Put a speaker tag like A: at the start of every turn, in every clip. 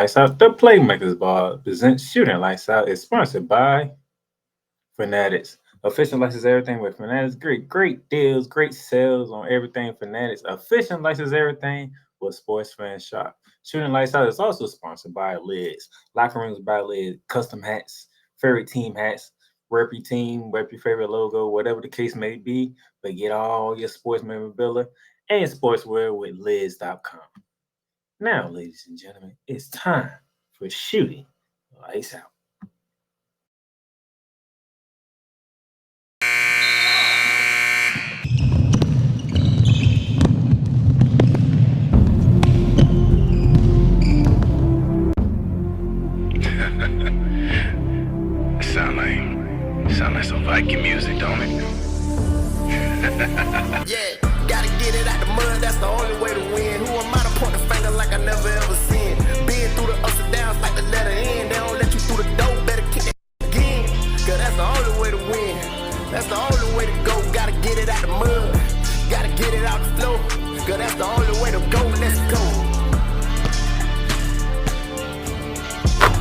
A: Lights Out, the Playmakers Ball presents Shooting Lights Out is sponsored by Fanatics. Official license everything with Fanatics. Great deals, great sales on everything Fanatics. Official license everything with Sports Fan Shop. Shooting Lights Out is also sponsored by Lids. Locker Rooms by Lids. Custom hats, favorite team hats. Rep your team, rep your favorite logo, whatever the case may be. But get all your sports memorabilia and sportswear with Lids.com. Now, ladies and gentlemen, it's time for Shooting Lights Out.
B: Sound like some Viking music, don't it?
C: Yeah, gotta get it out the mud, that's the only way to win. Who am I to point the finger like I never ever seen? Been through the ups and downs like the letter N. They don't let you through the door, better kick it again. Cause that's the only way to win. That's the only way to go. Gotta get it out the mud, gotta get it out the flow. Cause that's the only way to go, let's go.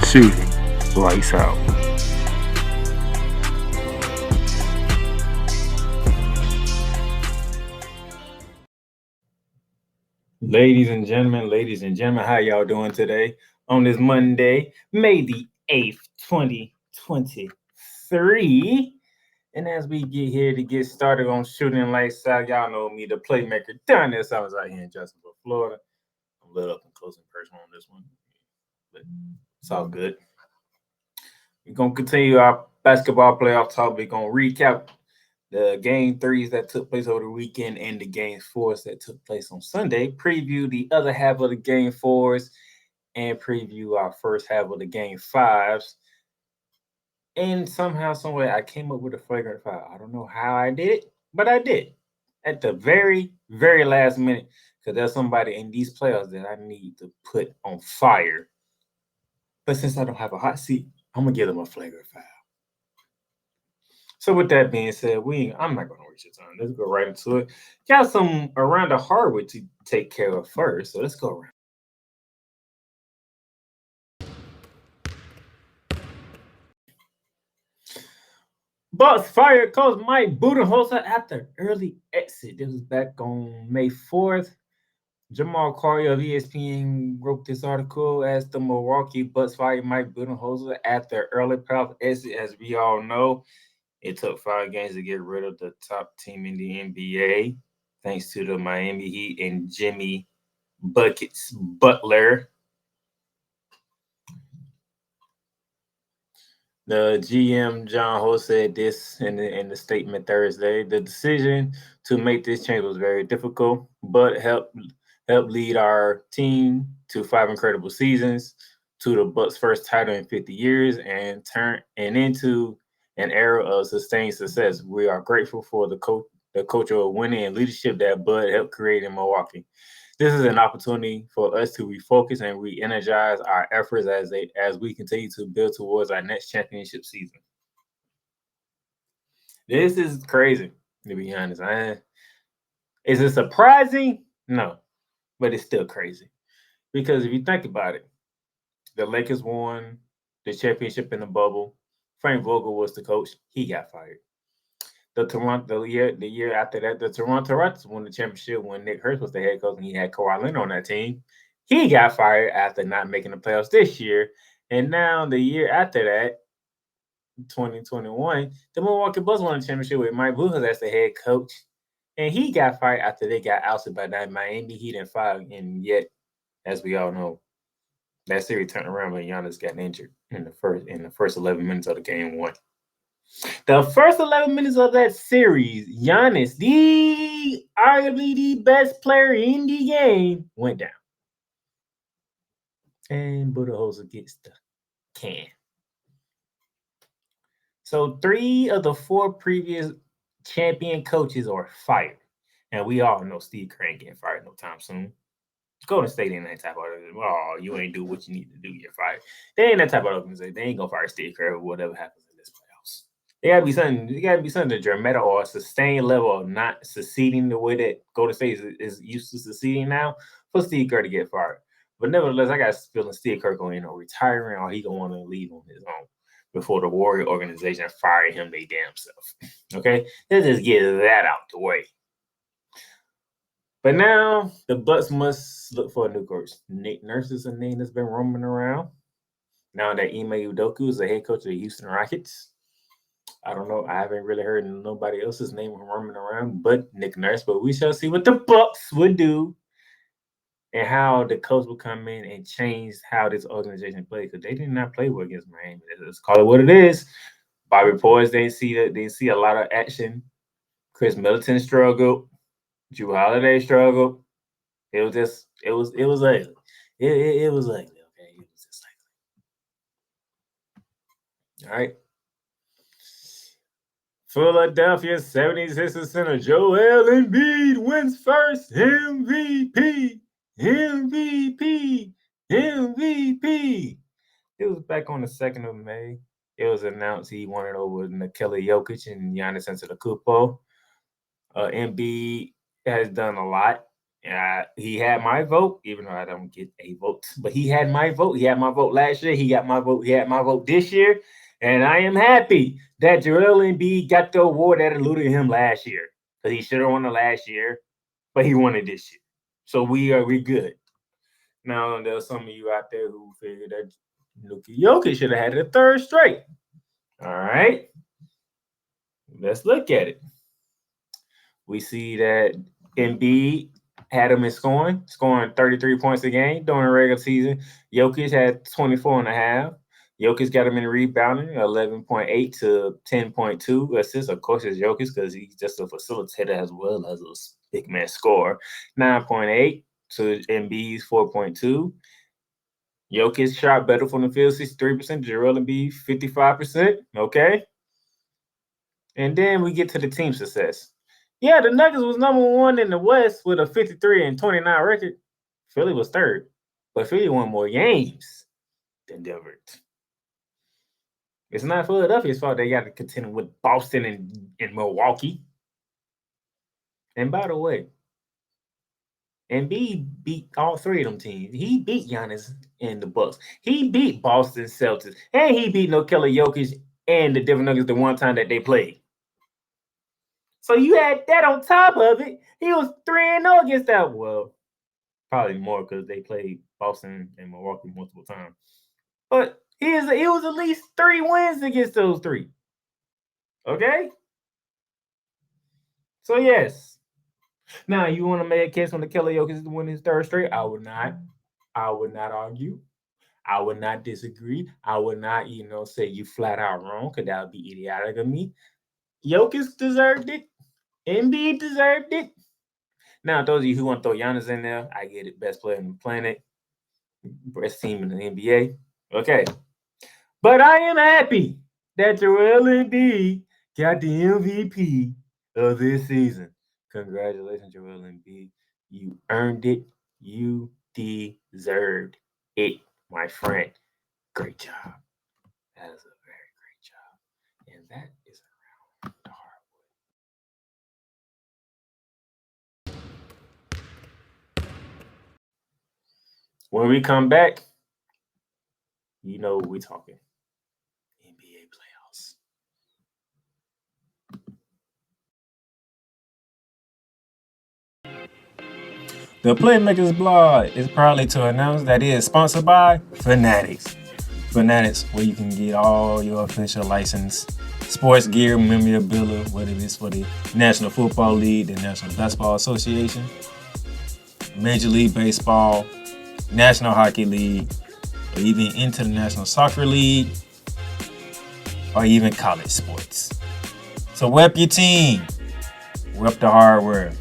A: Shooting Lights Out. Ladies and gentlemen, how y'all doing today on this Monday, May the 8th, 2023? And as we get here to get started on Shooting Lights Out, y'all know me, the Playmaker, down there. I was out here in Jacksonville, Florida. I'm lit up and close in person on this one, but it's all good. We're going to continue our basketball playoff talk. We're going to recap the game threes that took place over the weekend and the game fours that took place on Sunday, preview the other half of the game fours, and preview our first half of the game fives. And somehow, someway, I came up with a flagrant foul. I don't know how I did it, but I did at the very, very last minute, because there's somebody in these playoffs that I need to put on fire. But since I don't have a hot seat, I'm going to give them a flagrant foul. So with that being said, I'm not going to waste your time. Let's go right into it. Got some around the hardwood to take care of first, so let's go around. Bucks fired coach Mike Budenholzer after early exit. This was back on May 4th. Jamal Corey of ESPN wrote this article as the Milwaukee Bucks fired Mike Budenholzer after early playoff exit. As we all know, it took 5 games to get rid of the top team in the NBA, thanks to the Miami Heat and Jimmy Buckets Butler. The GM, John Ho, said this in the statement Thursday. The decision to make this change was very difficult, but helped lead our team to 5 incredible seasons, to the Bucks' first title in 50 years, and into an era of sustained success. We are grateful for the culture of winning and leadership that Bud helped create in Milwaukee. This is an opportunity for us to refocus and re-energize our efforts as we continue to build towards our next championship season. This is crazy, to be honest. Is it surprising? No, but it's still crazy. Because if you think about it, the Lakers won the championship in the bubble. Frank Vogel was the coach. He got fired. The year after that, the Toronto Raptors won the championship when Nick Nurse was the head coach and he had Kawhi Leonard on that team. He got fired after not making the playoffs this year. And now the year after that, 2021, the Milwaukee Bucks won the championship with Mike Budenholzer as the head coach. And he got fired after they got ousted by the Miami Heat in 5. And yet, as we all know, that series turned around when Giannis got injured in the first 11 minutes of the game 1. The first 11 minutes of that series, Giannis, arguably the best player in the game, went down. And Budenholzer gets the can. So 3 of the 4 previous champion coaches are fired. And we all know Steve Kerr ain't getting fired no time soon. Golden State ain't that type of organization. Oh, you ain't do what you need to do, you're fired. They ain't that type of organization. They ain't gonna fire Steve Kerr or whatever happens in this playoffs. There gotta be something dramatic or a sustained level of not succeeding the way that Golden State is used to succeeding now for Steve Kerr to get fired. But nevertheless, I got a feeling Steve Kerr going to end up retiring, or he gonna want to leave on his own before the Warrior organization fire him they damn self. Okay, let's just get that out the way. But now the Bucks must look for a new coach. Nick Nurse is a name that's been roaming around. Now that Ime Udoka is the head coach of the Houston Rockets. I don't know. I haven't really heard nobody else's name roaming around but Nick Nurse. But we shall see what the Bucks would do and how the coach will come in and change how this organization plays. Because they did not play well against Miami. Let's call it what it is. Bobby Portis didn't see a lot of action. Chris Middleton struggled. Drew Holiday struggled. It was ugly. It was ugly. Okay, it was just ugly. All right. Philadelphia 76ers center Joel Embiid wins first MVP. It was back on the 2nd of May. It was announced he won it over Nikola Jokic and Giannis Antetokounmpo. Embiid has done a lot. He had my vote, even though I don't get a vote. But he had my vote. He had my vote last year. He got my vote. He had my vote this year. And I am happy that Joel Embiid got the award that eluded him last year. Because he should have won it last year, but he won it this year. So we good. Now, there's some of you out there who figured that Nikola Jokic should have had it a third straight. All right. Let's look at it. We see that Embiid had him in scoring 33 points a game during the regular season. Jokic had 24.5. Jokic got him in rebounding, 11.8 to 10.2 assists. Of course, it's Jokic because he's just a facilitator as well as a big man scorer. 9.8 to Embiid's 4.2. Jokic shot better from the field, 63%. Joel Embiid, 55%. Okay. And then we get to the team success. Yeah, the Nuggets was number 1 in the West with a 53-29 record. Philly was 3rd, but Philly won more games than Denver. It's not Philadelphia's fault they got to contend with Boston and Milwaukee. And by the way, Embiid beat all 3 of them teams. He beat Giannis and the Bucks. He beat Boston Celtics, and he beat Nikola Jokic and the Denver Nuggets the one time that they played. So you had that on top of it. He was 3-0 against that. Well, probably more because they played Boston and Milwaukee multiple times. But it was at least 3 wins against those 3. Okay? So, yes. Now, you want to make a case when Nikola Jokic is winning his 3rd straight? I would not argue. I would not disagree. I would not, say you flat out wrong because that would be idiotic of me. Jokic deserved it. Embiid deserved it. Now, those of you who want to throw Giannis in there, I get it. Best player on the planet. Best team in the NBA. Okay. But I am happy that Joel Embiid got the MVP of this season. Congratulations, Joel Embiid. You earned it. You deserved it, my friend. Great job. That is a very great job. And that is around the hardwood. When we come back, you know what we're talking. NBA playoffs. The Playmakerz blog is proudly to announce that it is sponsored by Fanatics. Fanatics, where you can get all your official licensed sports gear, memorabilia, whether it's for the National Football League, the National Basketball Association, Major League Baseball, National Hockey League, or even International Soccer League, or even college sports. So rep your team, rep the hardware,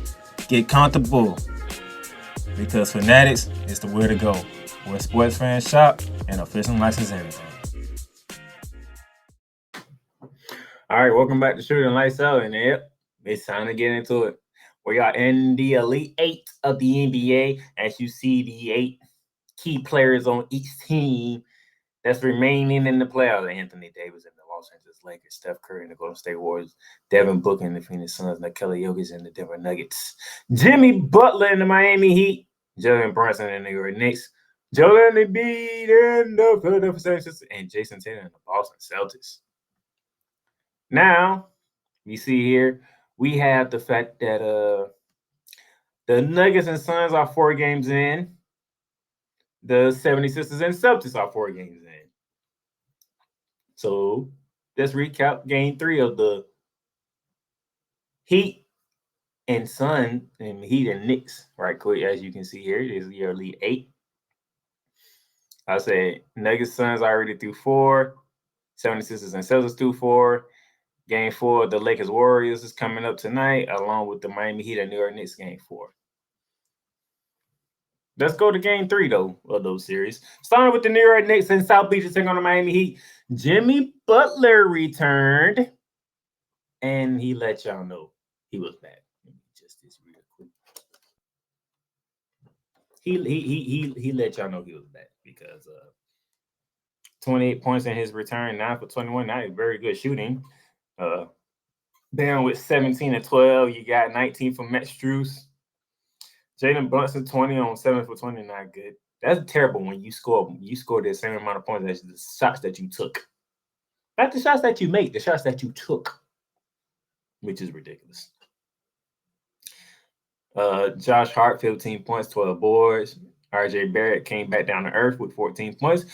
A: get comfortable, because Fanatics is the way to go, where sports fans shop and official license everything. All right, welcome back to Shooting Lights Out, and yep, it's time to get into it. We are in the Elite 8 of the NBA, as you see the 8 key players on each team that's remaining in the playoffs. Anthony Davis in the Los Angeles Lakers, Steph Curry in the Golden State Warriors, Devin Booker in the Phoenix Suns, Nikola Jokic in the Denver Nuggets, Jimmy Butler in the Miami Heat, Jalen Brunson in the New York Knicks, Joel Embiid and the Philadelphia 76ers and Jason Tatum and the Boston Celtics. Now, you see here, we have the fact that the Nuggets and Suns are 4 games in. The 76ers and Celtics are 4 games in. So let's recap game 3 of the Heat and Sun and Heat and Knicks, right quick. As you can see here, it is your Elite 8. I said Nuggets Suns already through 4. 76ers and Celtics through 4. Game 4, the Lakers Warriors is coming up tonight, along with the Miami Heat and New York Knicks game 4. Let's go to game 3, though, of those series. Starting with the New York Knicks and South Beach taking on the Miami Heat. Jimmy Butler returned, and he let y'all know he was back. Just this real quick. He let y'all know he was back because 28 points in his return, 9 for 21. Not very good shooting. Down with 17 and 12. You got 19 from Matt Strus. Jalen Brunson 20 on 7 for 20. Not good. That's terrible when you score the same amount of points as the shots that you took. Not the shots that you make, the shots that you took, which is ridiculous. Josh Hart, 15 points, 12 boards. RJ Barrett came back down to earth with 14 points.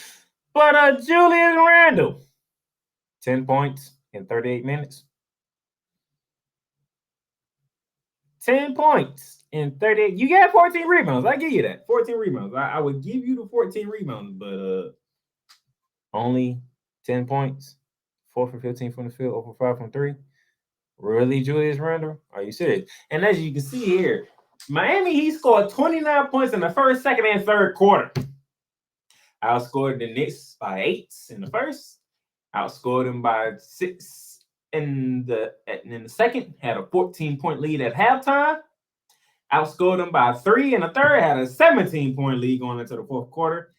A: But Julius Randle, 10 points in 38 minutes. 10 points in 38. You got 14 rebounds. I give you that. 14 rebounds. I would give you the 14 rebounds, but only 10 points. 4 for 15 from the field, 0 for 5 from 3. Really, Julius Randle? Are you serious? And as you can see here, Miami, he scored 29 points in the first, second, and third quarter. Outscored the Knicks by 8 in the first. Outscored them by 6 in the second. Had a 14-point lead at halftime. Outscored them by 3 in the third. Had a 17-point lead going into the fourth quarter.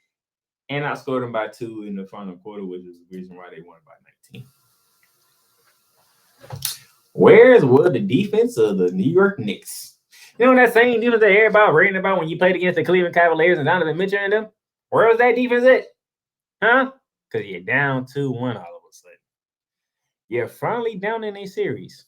A: And outscored them by 2 in the final quarter, which is the reason why they won by 19. Where's the defense of the New York Knicks? You know that same defense that everybody raving about when you played against the Cleveland Cavaliers and Donovan Mitchell and them? Where was that defense at? Huh? Because you're down 2-1 all of a sudden. You're finally down in a series.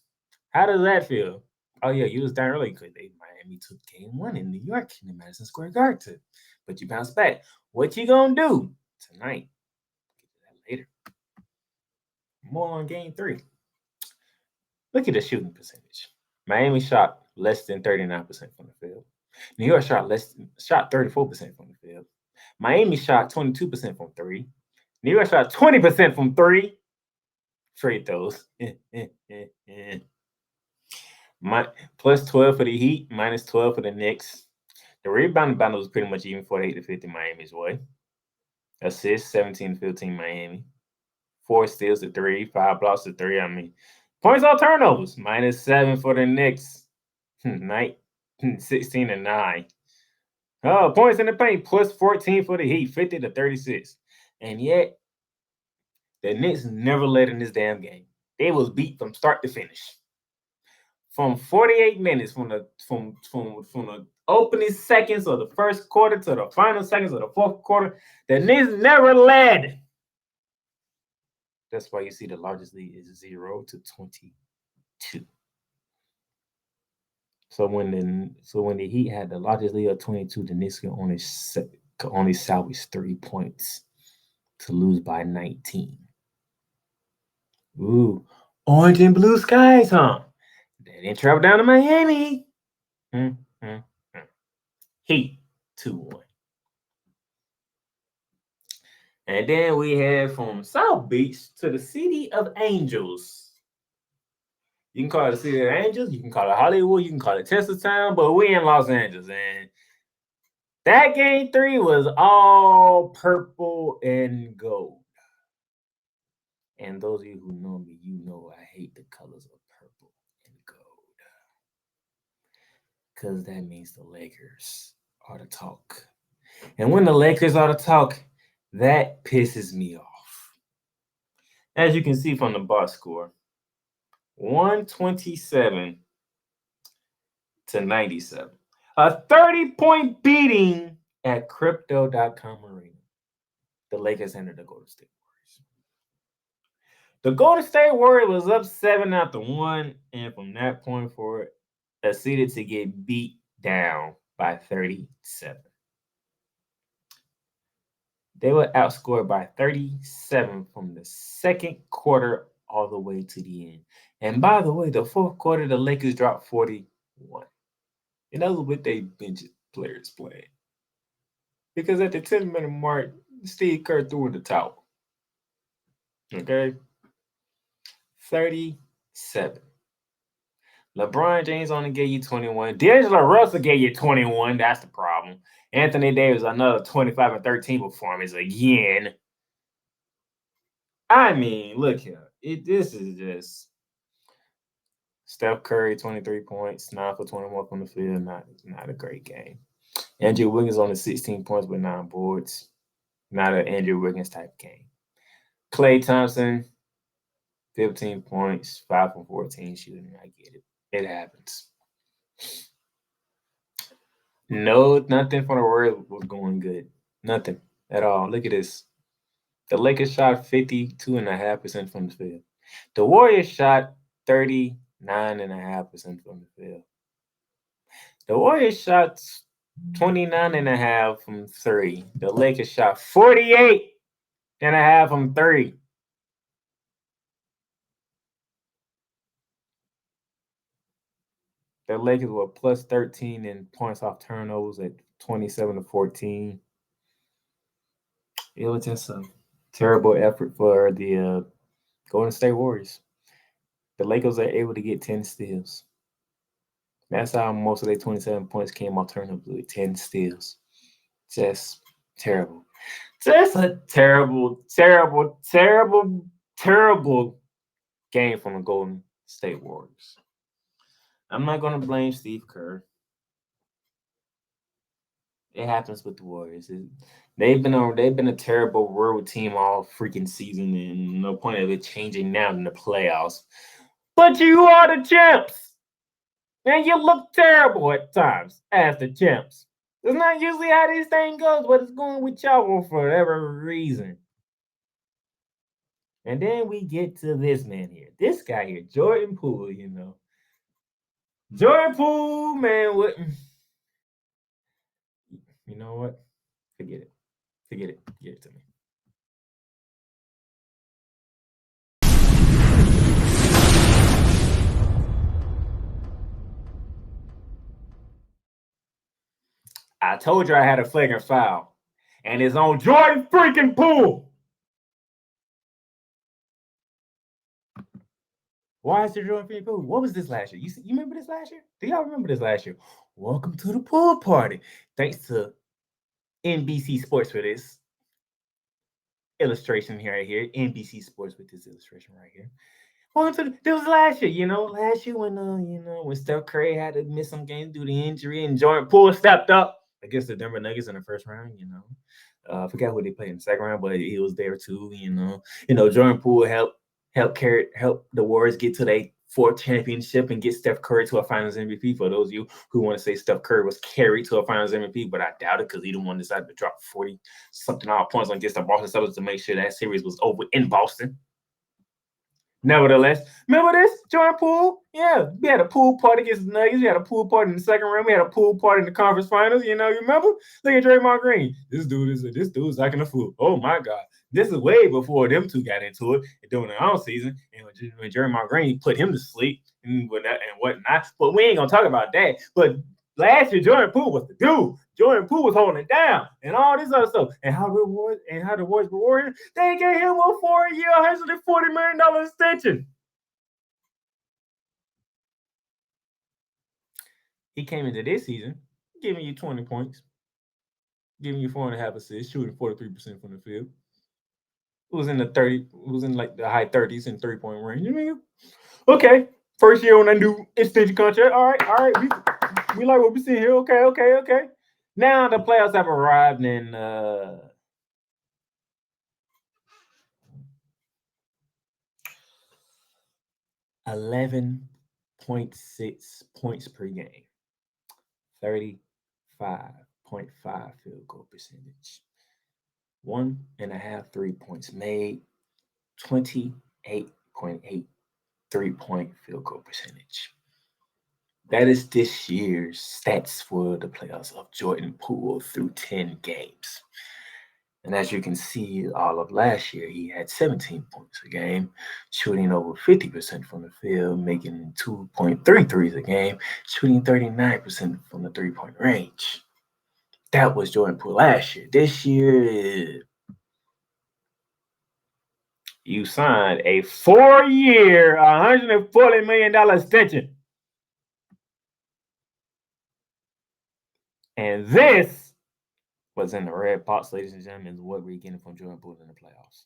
A: How does that feel? Oh, yeah, you was down early because Miami took game 1 in New York in the Madison Square Garden. But you bounced back. What you going to do tonight? Get to that later. More on game 3. Look at the shooting percentage. Miami shot less than 39% from the field. New York shot 34% from the field. Miami shot 22% from 3. New York shot 20% from 3. Trade those. Plus 12 for the Heat, minus 12 for the Knicks. The rebounding battle was pretty much even 48-50 Miami's way. Assists 17-15 Miami. 4 steals to 3, 5 blocks to 3. I mean, points on turnovers, minus 7 for the Knicks. 16-9. Points in the paint, plus 14 for the Heat, 50-36. And yet, the Knicks never led in this damn game. They was beat from start to finish. From 48 minutes, from the opening seconds of the first quarter to the final seconds of the fourth quarter, the Knicks never led. That's why you see the largest lead is 0-22. So when the Heat had the largest lead of 22, the Knicks could only salvage 3 points to lose by 19. Ooh, orange and blue skies, huh? They didn't travel down to Miami. Heat 2-1. And then we head from South Beach to the City of Angels. You can call it the City of Angels, you can call it Hollywood, you can call it Tesla Town, but we in Los Angeles. And that game 3 was all purple and gold. And those of you who know me, you know I hate the colors of purple and gold. Because that means the Lakers are the talk. And when the Lakers are the talk, that pisses me off. As you can see from the box score, 127-97. A 30-point beating at Crypto.com Arena, the Lakers entered the Golden State Warriors. The Golden State Warriors was up 7-1, and from that point forward, proceeded to get beat down by 37. They were outscored by 37 from the second quarter all the way to the end. And by the way, the fourth quarter, the Lakers dropped 41. And that was with their bench players playing. Because at the 10-minute mark, Steve Kerr threw in the towel. Okay? 37. LeBron James only gave you 21. D'Angelo Russell gave you 21. That's the problem. Anthony Davis, another 25 and 13 performance again. I mean, look here. This is just Steph Curry, 23 points, 9 for 21 from the field. Not a great game. Andrew Wiggins only 16 points with 9 boards. Not an Andrew Wiggins type game. Klay Thompson, 15 points, 5 from 14 shooting. I get it. It happens. No, nothing for the Warriors was going good. Nothing at all. Look at this. The Lakers shot 52.5% from the field. The Warriors shot 39.5% from the field. The Warriors shot 29.5 from 3. The Lakers shot 48.5 from 3. The Lakers were plus 13 in points off turnovers at 27-14. It was just a terrible effort for the Golden State Warriors. The Lakers are able to get 10 steals. That's how most of their 27 points came off turnovers with 10 steals. Just terrible. Just a terrible, terrible, terrible, terrible game from the Golden State Warriors. I'm not going to blame Steve Kerr. It happens with the Warriors. They've been a terrible road team all freaking season, and no point of it changing now in the playoffs. But you are the champs, and you look terrible at times as the champs. It's not usually how this thing goes, but it's going with y'all for whatever reason. And then we get to this man here, this guy here, Jordan Poole. Jordan Poole, man, what? You know what? Forget it. Give it to me. I told you I had a flagrant foul, and it's on Jordan freaking Poole. Why is there Jordan freaking Poole? What was this last year? You remember this last year? Do y'all remember this last year? Welcome to the pool party. Thanks to NBC Sports for this illustration here, right here. NBC Sports with this illustration right here. This was last year, last year when Steph Curry had to miss some games due to injury, and Jordan Poole stepped up against the Denver Nuggets in the first round. I forgot who they played in the second round, but he was there too. Jordan Poole helped the Warriors get to their fourth championship and get Steph Curry to a Finals MVP. For those of you who want to say Steph Curry was carried to a Finals MVP, but I doubt it because he the one decided to drop 40-something odd points against the Boston Celtics to make sure that series was over in Boston. Nevertheless, remember this, Jordan Poole? Yeah, we had a pool party against the Nuggets. We had a pool party in the second round. We had a pool party in the conference finals. You remember? Look at Draymond Green. This dude's acting a fool. Oh my God. This is way before them two got into it during the off season. And when Draymond Green put him to sleep and whatnot. But we ain't gonna talk about that. But last year, Jordan Poole was the dude. Jordan Poole was holding it down and all this other stuff. And how the Warriors rewarded him, they gave him a 4-year, $140 million extension. He came into this season giving you 20 points, giving you 4.5 assists, shooting 43% from the field. It was in like the high 30s in 3-point range. Okay, first year on that new extension contract. All right. We like what we see here. Okay. Now the playoffs have arrived in 11.6 points per game. 35 0.5 field goal percentage. 1.5 3-points made. 28.8 3-point field goal percentage. That is this year's stats for the playoffs of Jordan Poole through 10 games. And as you can see, all of last year, he had 17 points a game, shooting over 50% from the field, making 2.3 threes a game, shooting 39% from the three-point range. That was Jordan Poole last year. This year, you signed a 4-year, $140 million extension. And this was in the red box, ladies and gentlemen, is what we're getting from Jordan Poole in the playoffs.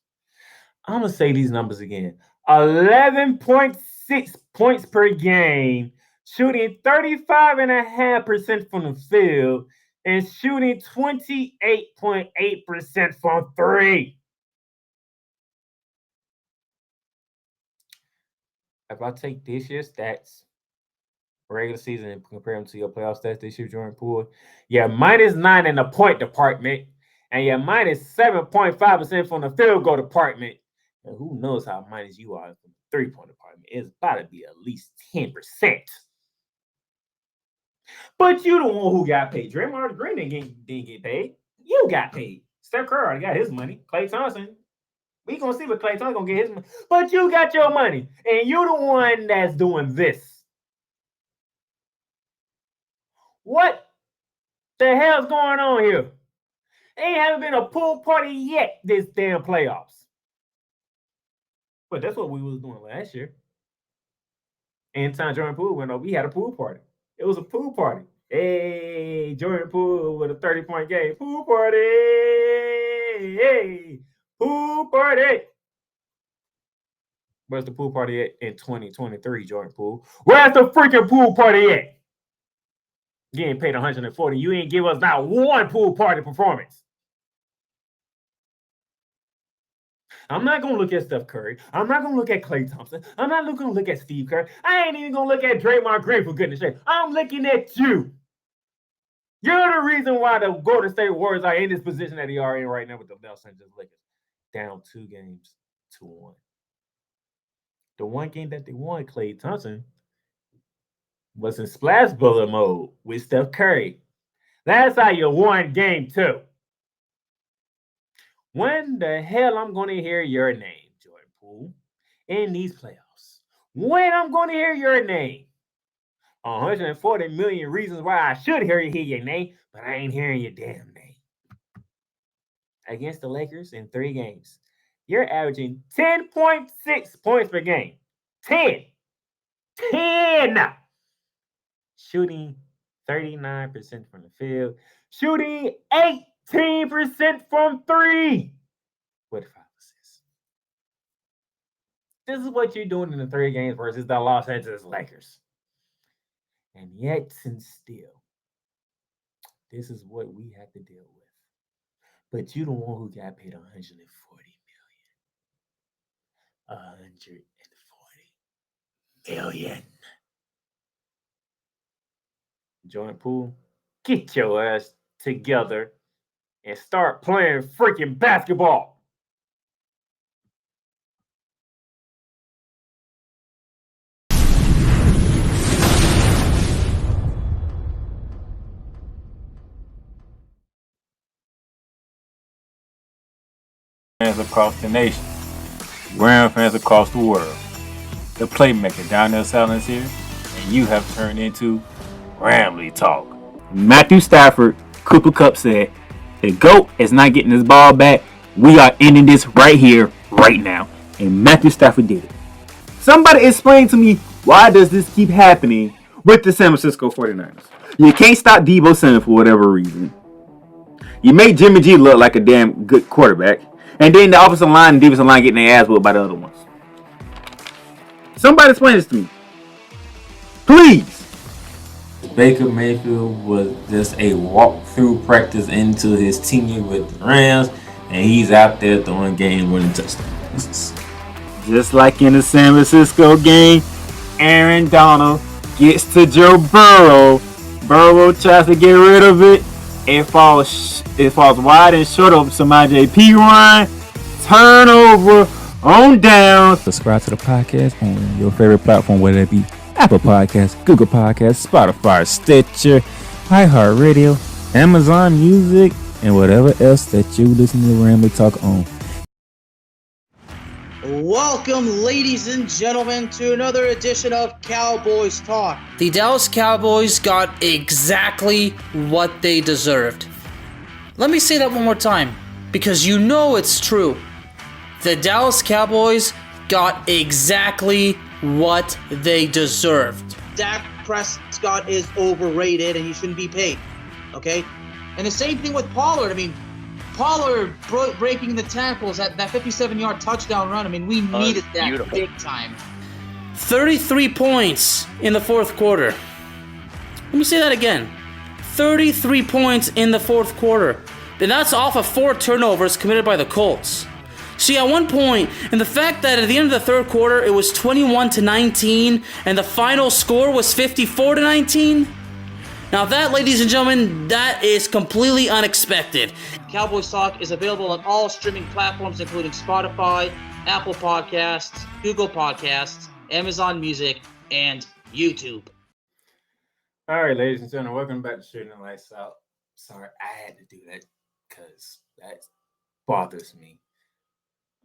A: I'm going to say these numbers again. 11.6 points per game, shooting 35.5% from the field, and shooting 28.8% from three. If I take this year's stats, regular season, and compare them to your playoff stats this year, Jordan Poole, you're -9 in the point department, and you're -7.5% from the field goal department. And who knows how minus you are from the three-point department? It's about to be at least 10%. But you the one who got paid. Draymond Green didn't get paid. You got paid. Steph Curry got his money. Klay Thompson, we gonna see what Klay Thompson gonna get his money. But you got your money, and you the one that's doing this. What the hell's going on here? Ain't haven't been a pool party yet this damn playoffs. But that's what we was doing last year. Anytime Jordan Poole went over, we had a pool party. It was a pool party. Hey, Jordan Poole with a 30-point game. Pool party. Hey, pool party. Where's the pool party at in 2023, Jordan Poole? Where's the freaking pool party at? You ain't paid $140. You ain't give us not one pool party performance. I'm not going to look at Steph Curry. I'm not going to look at Klay Thompson. I'm not going to look at Steve Kerr. I ain't even going to look at Draymond Green, for goodness sake. I'm looking at you. You're the reason why the Golden State Warriors are in this position that they are in right now with the Los Angeles Lakers. Down 2 games to 1. The one game that they won, Klay Thompson, was in splash bullet mode with Steph Curry. That's how you won game 2. When the hell I'm going to hear your name, Jordan Poole, in these playoffs? When I'm going to hear your name? 140 million reasons why I should hear your name, but I ain't hearing your damn name. Against the Lakers in 3 games, you're averaging 10.6 points per game. 10. Shooting 39% from the field. Shooting 18% from 3 with 5 assists. This is what you're doing in the 3 games versus the Los Angeles Lakers. And yet and still, this is what we have to deal with. But you the one who got paid $140 million. Jordan Poole, get your ass together and start playing freaking basketball. Fans across the nation, Ram fans across the world, the Playmaker down there silence here, and you have turned into Ramley Talk. Matthew Stafford, Cooper Kupp said, the GOAT is not getting his ball back. We are ending this right here, right now. And Matthew Stafford did it. Somebody explain to me, why does this keep happening with the San Francisco 49ers? You can't stop Deebo Samuel for whatever reason. You make Jimmy G look like a damn good quarterback. And then the offensive line and defensive line getting their ass whooped by the other ones. Somebody explain this to me. Please. Baker Mayfield was just a walk-through practice into his tenure with the Rams, and he's out there throwing game-winning touchdowns. Just like in the San Francisco game, Aaron Donald gets to Joe Burrow. Burrow tries to get rid of it. It falls wide and short of some IJP run. Turnover on down.
D: Subscribe to the podcast on your favorite platform, whether it be Apple Podcasts, Google Podcasts, Spotify, Stitcher, iHeartRadio, Amazon Music, and whatever else that you listen to Ramble Talk on.
E: Welcome, ladies and gentlemen, to another edition of Cowboys Talk. The Dallas Cowboys got exactly what they deserved. Let me say that one more time, because you know it's true. The Dallas Cowboys got exactly what they deserved. Dak Prescott is overrated and he shouldn't be paid, okay? And the same thing with Pollard. I mean, Pollard breaking the tackles at that 57-yard touchdown run. I mean, we needed that big time. 33 points in the fourth quarter. Let me say that again. 33 points in the fourth quarter. And that's off of 4 turnovers committed by the Colts. See, at one point, and the fact that at the end of the third quarter, it was 21-19, and the final score was 54-19. Now that, ladies and gentlemen, that is completely unexpected. Cowboys Talk is available on all streaming platforms, including Spotify, Apple Podcasts, Google Podcasts, Amazon Music, and YouTube.
A: All right, ladies and gentlemen, welcome back to Shooting the Lights Out. Sorry, I had to do that because that bothers me.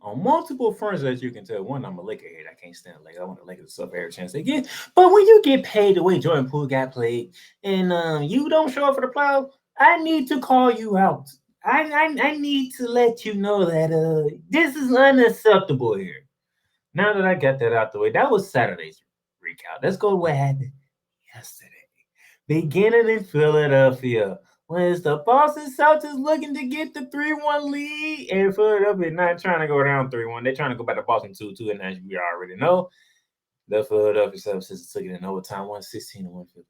A: On multiple fronts, as you can tell, one, I'm a Laker head. I can't stand Lakers. I want the Lakers to suffer every chance they get. But when you get paid the way Jordan Poole got played, and you don't show up for the playoffs, I need to call you out. I need to let you know that this is unacceptable here. Now that I got that out the way, that was Saturday's recount. Let's go to what happened yesterday. Beginning in Philadelphia. When it's the Boston Celtics looking to get the 3-1 lead, and Philadelphia not trying to go down 3-1. They're trying to go back to Boston 2-2, and as we already know, the Philadelphia 76ers took it in overtime, 116-115.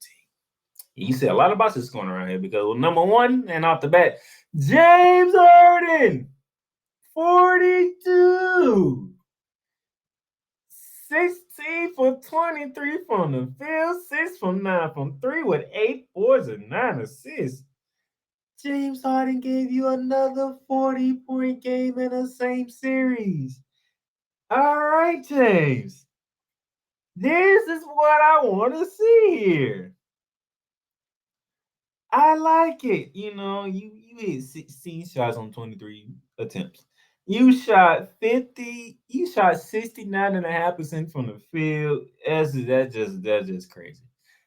A: You see a lot of boxes going around here because, well, number one, and off the bat, James Harden, 42. 16 for 23 from the field, 6 from 9 from 3 with 8 boards and 9 assists. James Harden gave you another 40-point game in the same series. All right, James. This is what I want to see here. I like it. You know, you hit 16 shots on 23 attempts. You shot 69.5% from the field. That's just crazy.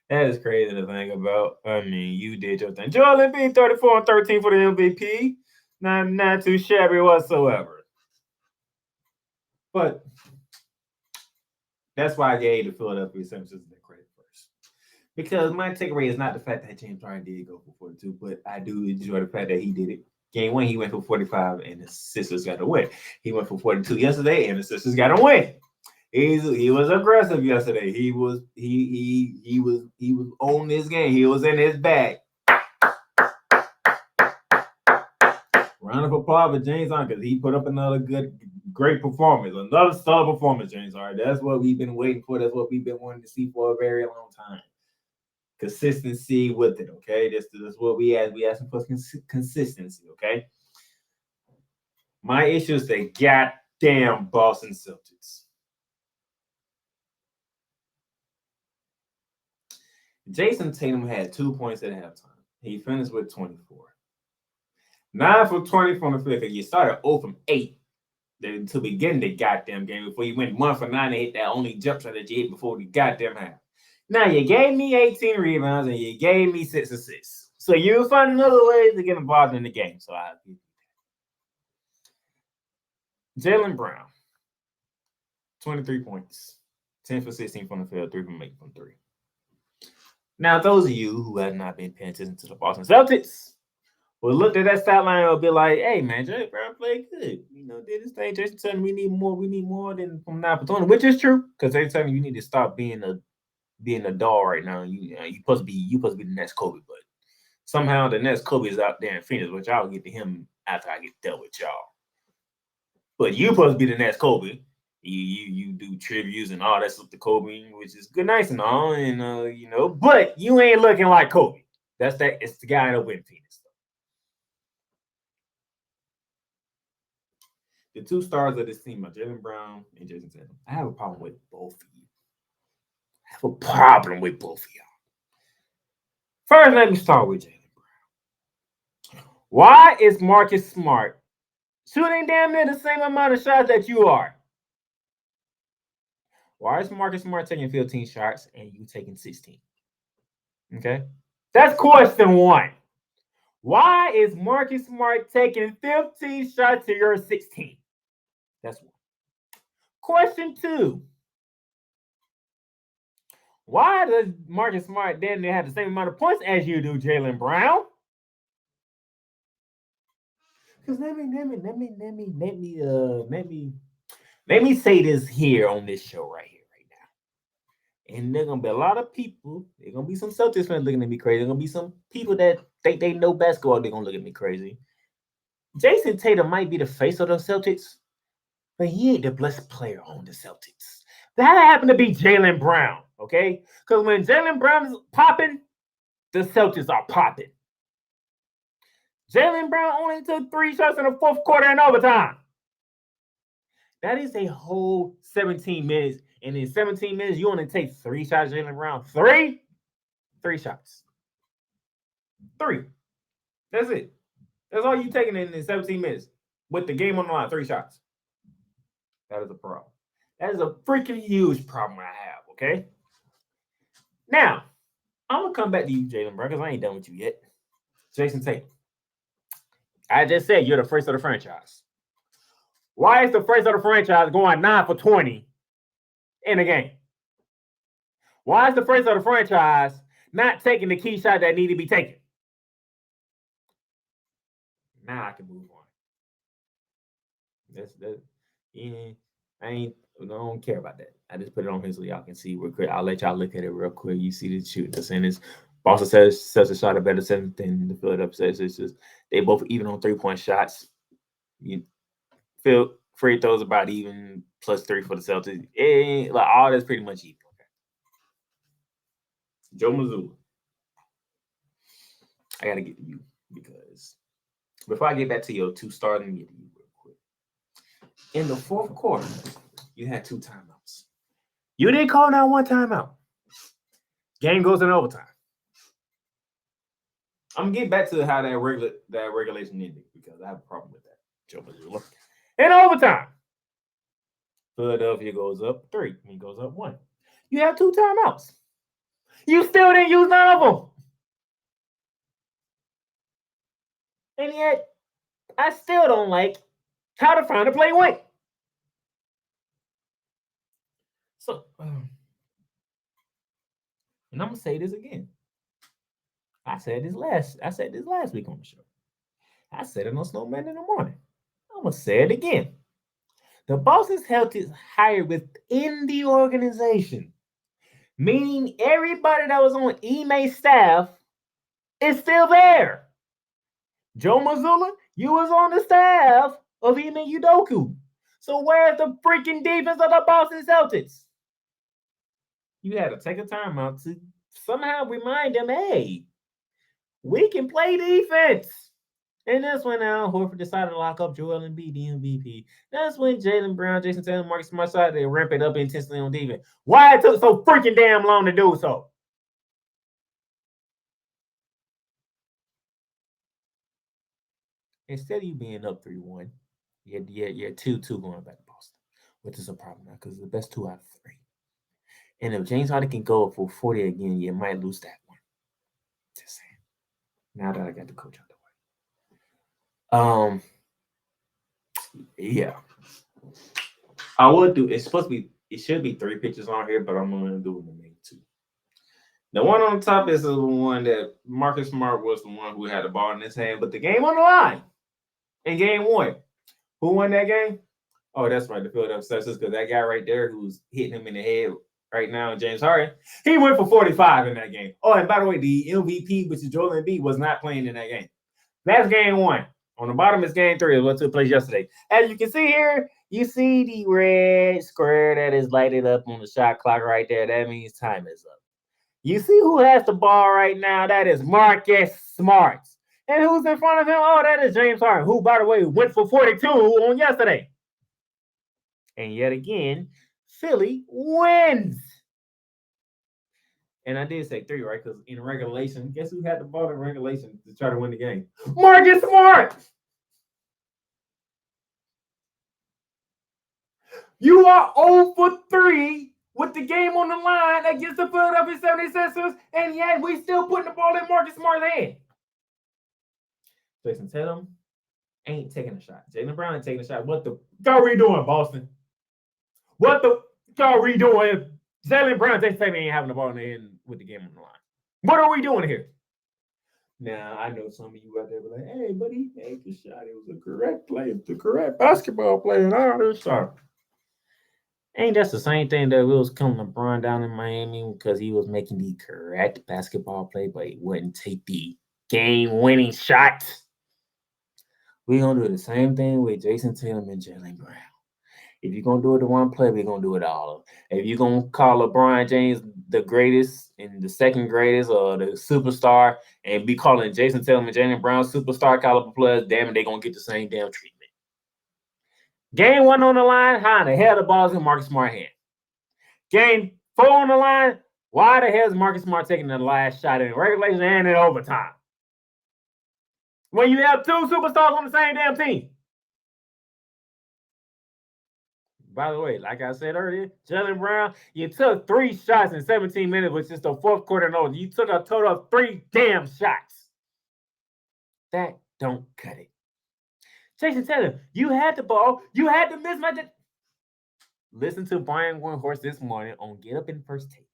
A: That is crazy to think about. I mean, you did your thing. Joel Embiid, 34-13 for the MVP. Not too shabby whatsoever. But that's why I gave the Philadelphia 76ers the credit first. Because my takeaway is not the fact that James Harden did go for 42, but I do enjoy the fact that he did it. Game 1, he went for 45, and the Sixers got a win. He went for 42 yesterday, and the Sixers got a win. He was aggressive yesterday. He was on this game. He was in his bag. Round of applause for James Harden because he put up another great performance. Another solid performance, James Harden. That's what we've been waiting for. That's what we've been wanting to see for a very long time. Consistency with it, okay? This is what we ask. We asking for consistency, okay? My issue is the goddamn Boston Celtics. Jason Tatum had 2 points at halftime. He finished with 24. 9 for 20 from the field. You started 0 from 8 to begin the goddamn game before you went 1 for 9 and hit that only jump shot that you hit before the goddamn half. Now, you gave me 18 rebounds and you gave me 6 assists. So you'll find another way to get involved in the game. So I'll give you that. Jaylen Brown, 23 points. 10 for 16 from the field, 3 from 8 from 3. Now, those of you who have not been paying attention to the Boston Celtics will look at that stat line and be like, hey, man, Jaylen Brown played good. You know, did this thing. Jason telling me we need more than from 9 for 20, which is true, because they're telling you need to stop being a doll right now. You supposed to be the next Kobe, but somehow the next Kobe is out there in Phoenix, which I'll get to him after I get dealt with y'all. But you supposed to be the next Kobe. You do tributes and all that stuff to Kobe, which is good, nice and all, and but you ain't looking like Kobe. It's the guy over in Phoenix. The two stars of this team are Jaylen Brown and Jason Tatum. I have a problem with both of you. First, let me start with Jaylen Brown. Why is Marcus Smart shooting damn near the same amount of shots that you are? Why is Marcus Smart taking 15 shots and you taking 16? Okay? That's question one. Why is Marcus Smart taking 15 shots to your 16? That's one. Question two. Why does Marcus Smart then have the same amount of points as you do, Jaylen Brown? Because let me say this here on this show right here, right now. And there's gonna be a lot of people. There's gonna be some Celtics fans looking at me crazy. There's gonna be some people that think they know basketball. They're gonna look at me crazy. Jason Tatum might be the face of the Celtics, but he ain't the best player on the Celtics. That happened to be Jaylen Brown, okay? Because when Jaylen Brown is popping, the Celtics are popping. Jaylen Brown only took 3 shots in the fourth quarter in overtime. That is a whole 17 minutes. And in 17 minutes, you only take 3 shots, Jaylen Brown. 3? 3 shots. 3. That's it. That's all you taking in 17 minutes. With the game on the line, 3 shots. That is a problem. That is a freaking huge problem I have, okay? Now, I'm going to come back to you, Jaylen Brown, because I ain't done with you yet. Jason Tatum. I just said you're the face of the franchise. Why is the face of the franchise going 9 for 20 in a game? Why is the face of the franchise not taking the key shot that need to be taken? Now I can move on. I don't care about that. I just put it on here so y'all can see real quick. I'll let y'all look at it real quick. You see the shooting percentage. Boston says a shot a better than the Philadelphia Sixers. They both even on 3-point shots. You feel free throws about even +3 for the Celtics. Like all that's pretty much even. Okay. Joe Mazzulla. I gotta get to you because before I get back to your 2 stars, let me get to you real quick. In the fourth quarter, you had 2 timeouts. You didn't call down 1 timeout. Game goes in overtime. I'm gonna get back to how that regulation ended because I have a problem with that. Joe Mazzulla. In overtime, Philadelphia goes up 3 and he goes up 1. You have 2 timeouts. You still didn't use none of them. And yet, I still don't like how the final play went. So, and I'm gonna say this again. I said this last week on the show. I said it on Snowman in the morning. I'm gonna say it again. The Boston Celtics hired within the organization, meaning everybody that was on Ime's staff is still there. Joe Mazzulla, you was on the staff of Ime Udoka. So where's the freaking defense of the Boston Celtics? You had to take a timeout to somehow remind them, hey, we can play defense. And that's when Al Horford decided to lock up Joel Embiid, the MVP. That's when Jaylen Brown, Jason Tatum, Marcus Smart decided to ramp it up intensely on defense. Why it took so freaking damn long to do so? Instead of you being up 3-1, you're 2-2 going back to Boston, which is a problem now because it's the best 2 out of 3. And if James Harden can go for 40 again, you might lose that one. Just saying. Now that I got the coach out the way. Yeah. I would do it should be 3 pictures on here, but I'm gonna do it in maybe 2. The one on the top is the one that Marcus Smart was the one who had the ball in his hand, but the game on the line in game 1. Who won that game? Oh, that's right, the Philadelphia Sixers, because that guy right there who's hitting him in the head right now, James Harden, he went for 45 in that game. Oh, and by the way, the MVP, which is Joel Embiid, was not playing in that game. That's game 1. On the bottom is game 3, what took place yesterday. As you can see here, you see the red square that is lighted up on the shot clock right there. That means time is up. You see who has the ball right now? That is Marcus Smart. And who's in front of him? Oh, that is James Harden, who, by the way, went for 42 on yesterday. And yet again, Philly wins. And I did say 3, right? Because in regulation, guess who had the ball in regulation to try to win the game? Marcus Smart! You are 0 for 3 with the game on the line against the Philadelphia 76ers, and yet we still putting the ball in Marcus Smart's hand. Jason Tatum ain't taking a shot. Jaylen Brown ain't taking a shot. What the are we doing, Boston? What the are we doing? Jaylen Brown, Jason Tatum ain't having the ball in the hand with the game on the line. What are we doing here? Now, I know some of you out there be like, hey, but he made the shot. It was a correct play. It's the correct basketball play and all this stuff. Ain't that the same thing that we was killing LeBron down in Miami because he was making the correct basketball play, but he wouldn't take the game-winning shot? We're going to do the same thing with Jason Tatum and Jaylen Brown. If you're going to do it to one play, we're going to do it all. If you're going to call LeBron James the greatest and the second greatest or the superstar and be calling Jason Tatum and Jaylen Brown superstar caliber players, damn it, they're going to get the same damn treatment. Game 1 on the line, how in the hell the ball's in Marcus Smart's hand? Game 4 on the line, why the hell is Marcus Smart taking the last shot in regulation and in overtime? When you have 2 superstars on the same damn team. By the way, like I said earlier, Jaylen Brown, you took 3 shots in 17 minutes, which is the 4th quarter and over. You took a total of 3 damn shots. That don't cut it. Jason Tatum, you had the ball. You had the mismatch. Listen to Brian Windhorst this morning on Get Up in First Take.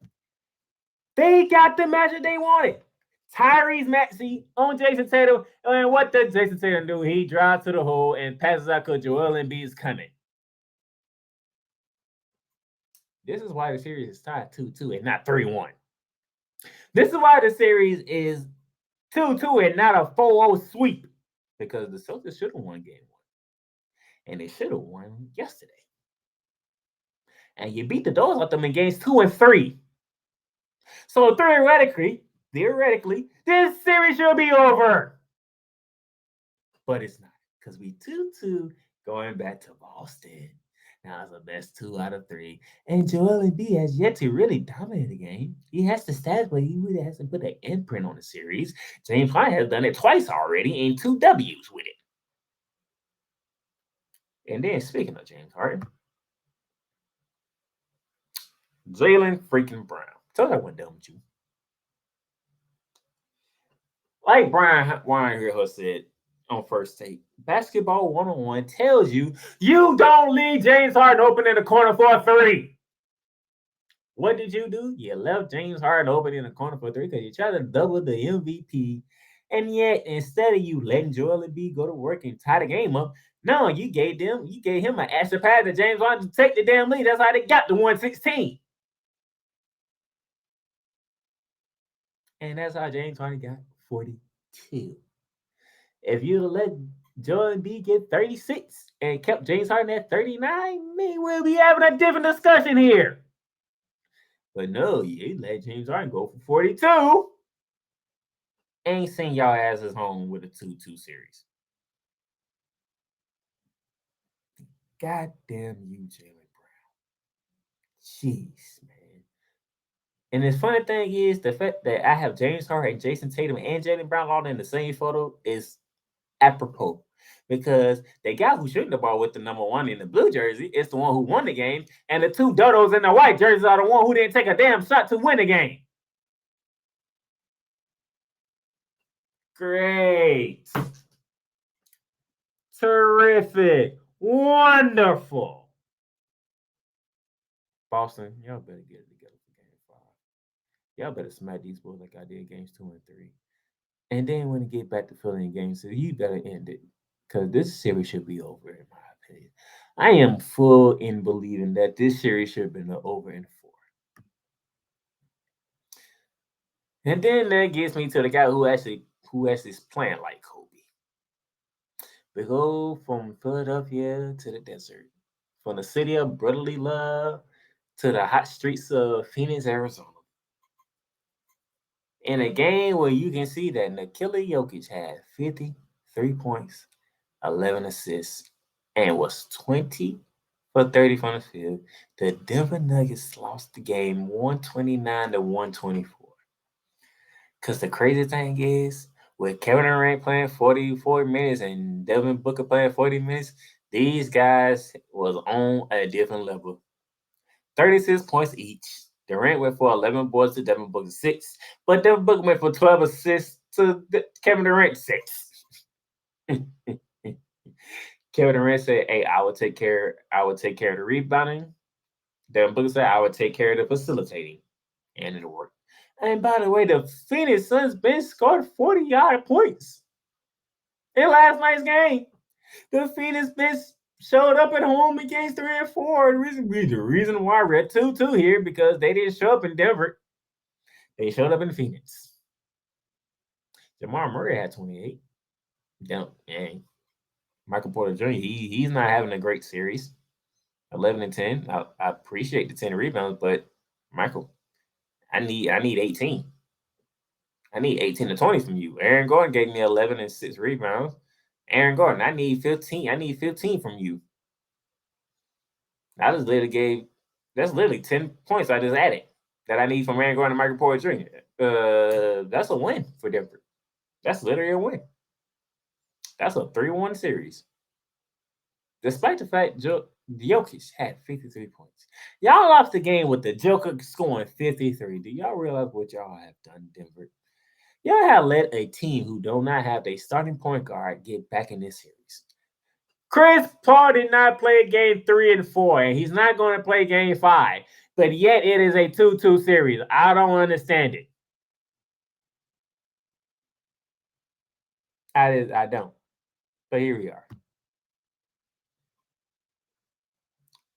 A: They got the matchup they wanted. Tyrese Maxey on Jason Tatum. And what does Jason Tatum do? He drives to the hole and passes out because Joel Embiid is coming. This is why the series is tied 2-2 and not 3-1. This is why the series is 2-2 and not a 4-0 sweep. Because the Celtics should have won game 1. And they should have won yesterday. And you beat the doors off them in games 2 and 3. So theoretically, this series should be over. But it's not. Because we 2-2 going back to Boston. Now it's the best 2 out of 3. And Joel Embiid has yet to really dominate the game. He has the stats, but he really hasn't put an imprint on the series. James Harden has done it twice already and 2 W's with it. And then speaking of James Harden, Jaylen freaking Brown. Tell that one done with you. Like Brian here said on First Take, basketball 101 tells you you don't leave James Harden open in the corner for a 3. What did you do? You left James Harden open in the corner for 3 because you tried to double the MVP. And yet, instead of you letting Joel Embiid go to work and tie the game up, no, you gave him an extra pass to James Harden to take the damn lead. That's how they got the 116. And that's how James Harden got 42. If you'd have let Joel Embiid get 36 and kept James Harden at 39, maybe we'll be having a different discussion here. But no, you let James Harden go for 42. Ain't seen y'all asses home with a 2-2 series. God damn you, Jaylen Brown. Jeez, man. And the funny thing is, the fact that I have James Harden, Jason Tatum, and Jaylen Brown all in the same photo is apropos. Because the guy who shooting the ball with the number 1 in the blue jersey is the one who won the game, and the 2 dodos in the white jerseys are the one who didn't take a damn shot to win the game. Great. Terrific. Wonderful. Boston, y'all better get it together for game 5. Y'all better smack these boys like I did games 2 and 3. And then when you get back to Philly in game 6, you better end it. Because this series should be over, in my opinion. I am full in believing that this series should have been over in 4. And then that gets me to the guy who actually is playing like Kobe. We go from Philadelphia to the desert, from the city of brotherly love to the hot streets of Phoenix, Arizona. In a game where you can see that Nikola Jokic had 53 points, 11 assists, and was 20 for 30 from the field. The Denver Nuggets lost the game 129-124. Because the crazy thing is, with Kevin Durant playing 44 minutes and Devin Booker playing 40 minutes, these guys was on a different level. 36 points each. Durant went for 11 boards to Devin Booker 6, but Devin Booker went for 12 assists to Kevin Durant 6. Kevin Durant said, "Hey, I would take care of the rebounding." Devin Booker said, "I would take care of the facilitating," and it worked. And by the way, the Phoenix Suns bench scored 40-yard points in last night's game. The Phoenix bench showed up at home against 3 and 4. The reason why we're at 2-2 here because they didn't show up in Denver. They showed up in Phoenix. Jamal Murray had 28. And Michael Porter Jr., he's not having a great series. 11 and 10. I appreciate the 10 rebounds, but Michael, I need 18. I need 18 to 20 from you. Aaron Gordon gave me 11 and 6 rebounds. Aaron Gordon, I need 15. I need 15 from you. That's literally 10 points I just added that I need from Aaron Gordon and Michael Porter Jr. That's a win for Denver. That's literally a win. That's a 3-1 series. Despite the fact Jokic had 53 points. Y'all lost the game with the Joker scoring 53. Do y'all realize what y'all have done, Denver? Y'all have let a team who do not have a starting point guard get back in this series. Chris Paul did not play game 3 and 4, and he's not going to play game 5. But yet it is a 2-2 series. I don't understand it. I don't. But here we are.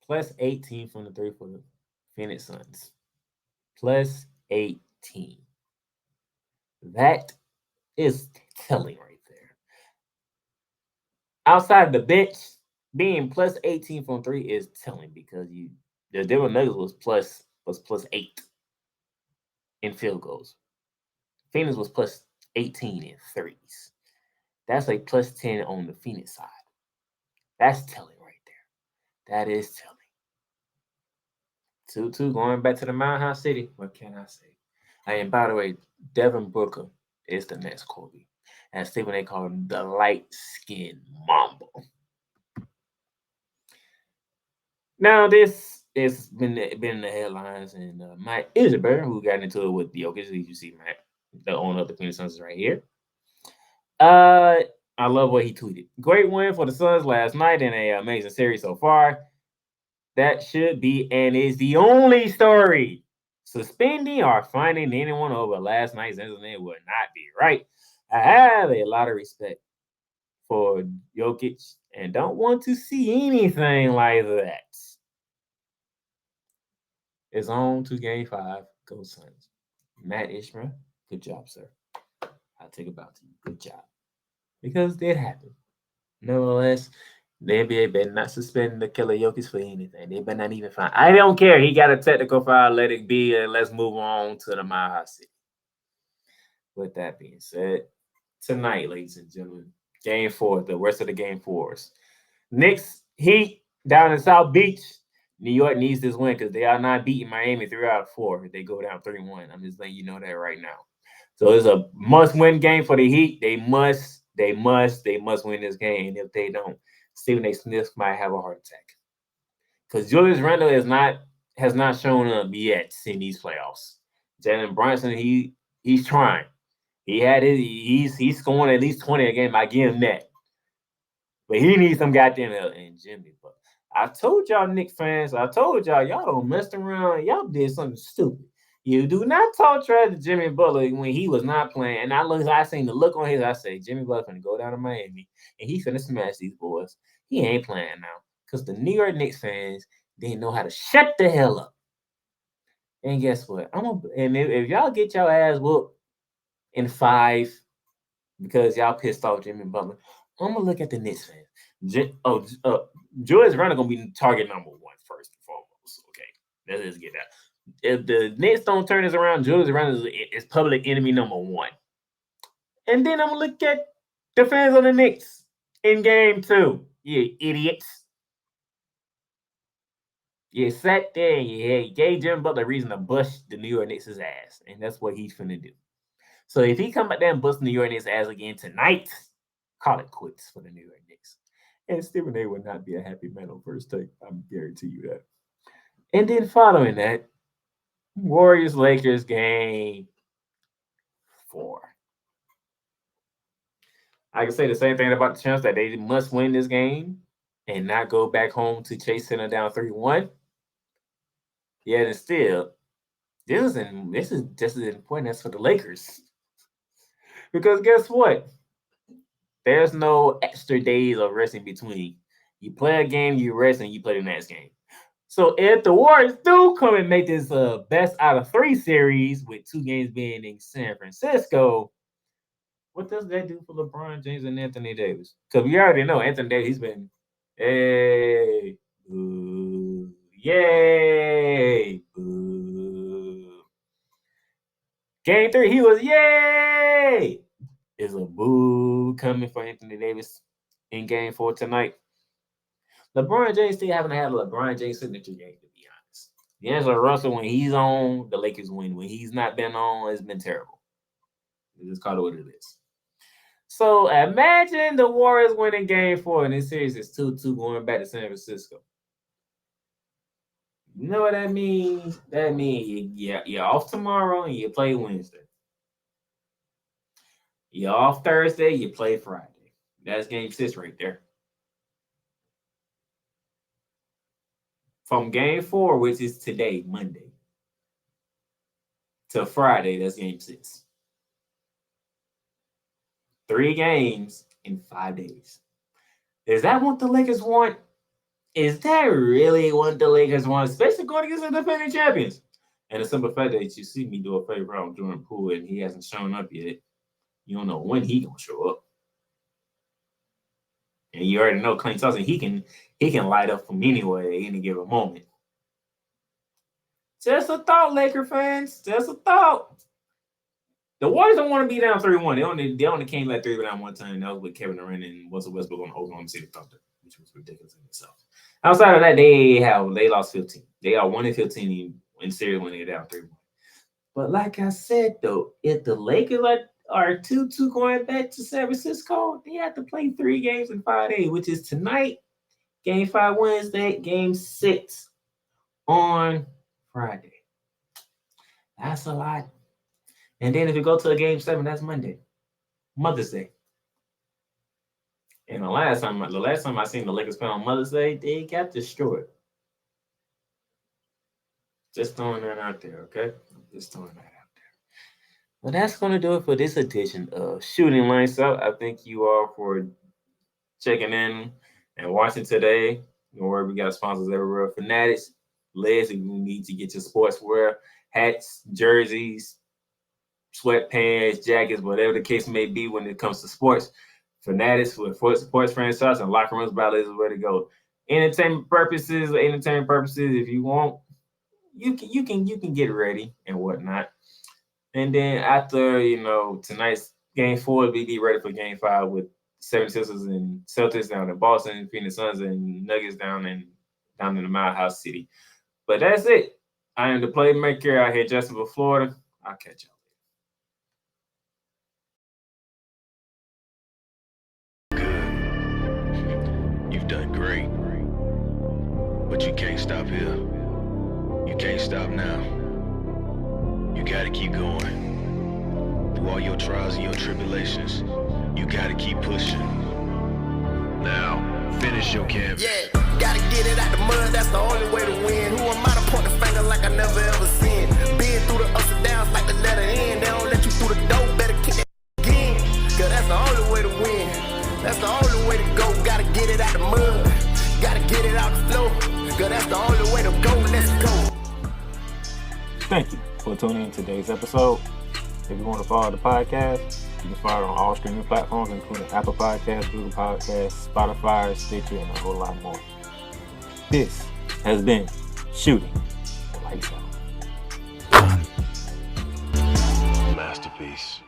A: Plus 18 from the 3 for the Phoenix Suns. Plus 18. That is telling right there. Outside of the bench, being plus 18 from 3 is telling because the Denver Nuggets was plus 8 in field goals. Phoenix was plus 18 in threes. That's a plus 10 on the Phoenix side. That's telling right there. That is telling. 2-2 going back to the Mile High City. What can I say? And by the way, Devin Booker is the next Kobe. And Stephen A. called him the light-skinned Mamba. Now, this has been in the headlines, and Mike Isabel, who got into it with Jokic, as you see, Matt, the owner of the Phoenix Suns, is right here. I love what he tweeted. Great win for the Suns last night in an amazing series so far. That should be and is the only story. Suspending or finding anyone over last night's incident would not be right. I have a lot of respect for Jokic and don't want to see anything like that. It's on to game 5. Go Suns. Matt Ishmael, good job, sir. I'll take it back to you. Good job. Because it happened. Nevertheless, the NBA better not suspend the killer Jokic for anything. They better not even find. I don't care. He got a technical foul. Let it be, and let's move on to the Mile High City. With that being said, tonight, ladies and gentlemen, game 4, the rest of the game 4s. Knicks, Heat, down in South Beach. New York needs this win because they are not beating Miami 3 out of 4. They go down 3-1. I'm just letting you know that right now. So it's a must-win game for the Heat. They must win this game. If they don't, Stephen A. Smith might have a heart attack. Because Julius Randle has not shown up yet in these playoffs. Jalen Brunson, he's trying. He's scoring at least 20 a game. I give him that. But he needs some goddamn help. And Jimmy, but I told y'all, Knicks fans, y'all don't mess around. Y'all did something stupid. You do not talk trash to Jimmy Butler when he was not playing. And I seen the look on his. I say, Jimmy Butler's going to go down to Miami, and he's going to smash these boys. He ain't playing now because the New York Knicks fans didn't know how to shut the hell up. And guess what? If y'all get your ass whooped in 5 because y'all pissed off Jimmy Butler, I'm going to look at the Knicks fans. Julius Randle going to be target number 1 first and foremost. Okay, let's just get that. If the Knicks don't turn this around, Julius Randle is public enemy number 1. And then I'm going to look at the fans on the Knicks in game 2. You idiots. You sat there and you gave Jimmy Butler a reason to bust the New York Knicks' ass, and that's what he's finna do. So if he come back there and bust the New York Knicks' ass again tonight, call it quits for the New York Knicks. And Stephen A. would not be a happy man on First Take. I guarantee you that. And then following that, Warriors-Lakers game 4. I can say the same thing about the Champs, that they must win this game and not go back home to Chase Center down 3-1. Yet and still, this is just as important as for the Lakers. Because guess what? There's no extra days of rest in between. You play a game, you rest, and you play the next game. So if the Warriors do come and make this best out of 3 series, with 2 games being in San Francisco, what does that do for LeBron James and Anthony Davis? Because we already know Anthony Davis, he's been, hey, boo, yay, boo. Game 3, he was, yay! Is a boo coming for Anthony Davis in game 4 tonight? LeBron James still haven't had a LeBron James signature game, to be honest. D'Angelo Russell, when he's on, the Lakers win. When he's not been on, it's been terrible. Just call it what it is. So imagine the Warriors winning game 4 and this series is 2-2 going back to San Francisco. You know what that means? That means you're off tomorrow and you play Wednesday. You're off Thursday, you play Friday. That's game 6 right there. From game 4, which is today, Monday, to Friday, that's game 6. 3 games in 5 days. Is that what the Lakers want? Is that really what the Lakers want? Especially going against the defending champions. And the simple fact that you see me do a favor on Jordan Poole and he hasn't shown up yet. You don't know when he gonna show up. And you already know Klay Thompson, he can light up from anywhere at any given moment. Just a thought, Laker fans. Just a thought. The Warriors don't want to be down 3-1. They only came like 3 down one time. That was with Kevin Durant and Russell Westbrook on Oklahoma City Thunder, which was ridiculous in itself. Outside of that, they lost 15. They are 1-15 in series when they're down 3-1. But like I said, though, if the Lakers are 2-2 going back to San Francisco, they have to play 3 games in 5 days, which is tonight, game 5 Wednesday, game 6 on Friday. That's a lot. And then if you go to a game 7, that's Monday, Mother's Day. And the last time I seen the Lakers play on Mother's Day, they got destroyed. Just throwing that out there, okay? Just throwing that out there. Well, that's going to do it for this edition of Shooting Lights Out. I thank you all for checking in and watching today. Don't worry, we got sponsors everywhere. Fanatics, Liz, if you need to get your sportswear, hats, jerseys, sweatpants, jackets, whatever the case may be when it comes to sports. Fanatics with sports franchise and locker rooms battle is where to go. Entertainment purposes, if you want, you can get ready and whatnot. And then after, tonight's game 4, we be ready for game 5 with 76ers and Celtics down in Boston, Phoenix Suns and Nuggets down in the Mile House City. But that's it. I am the Playmaker out here in Jacksonville, Florida. I'll catch y'all.
B: Done great, but you can't stop here. You can't stop now. You gotta keep going. Through all your trials and your tribulations, you gotta keep pushing. Now, finish your canvas.
C: Yeah, gotta get it out the mud, that's the only way to win. Who am I to point the finger like I never ever seen? Been through the ups and downs like the letter N. They don't let you through the door, better kick that again. Cause that's the only way to win. That's the only way to go. Gotta get it out the mud. Gotta get it out the floor. Cause that's the only way to go. Let's go.
A: Thank you for tuning in to today's episode. If you want to follow the podcast, you can follow it on all streaming platforms, including Apple Podcasts, Google Podcasts, Spotify, Stitcher, and a whole lot more. This has been Shooting Lights Out.
B: Masterpiece.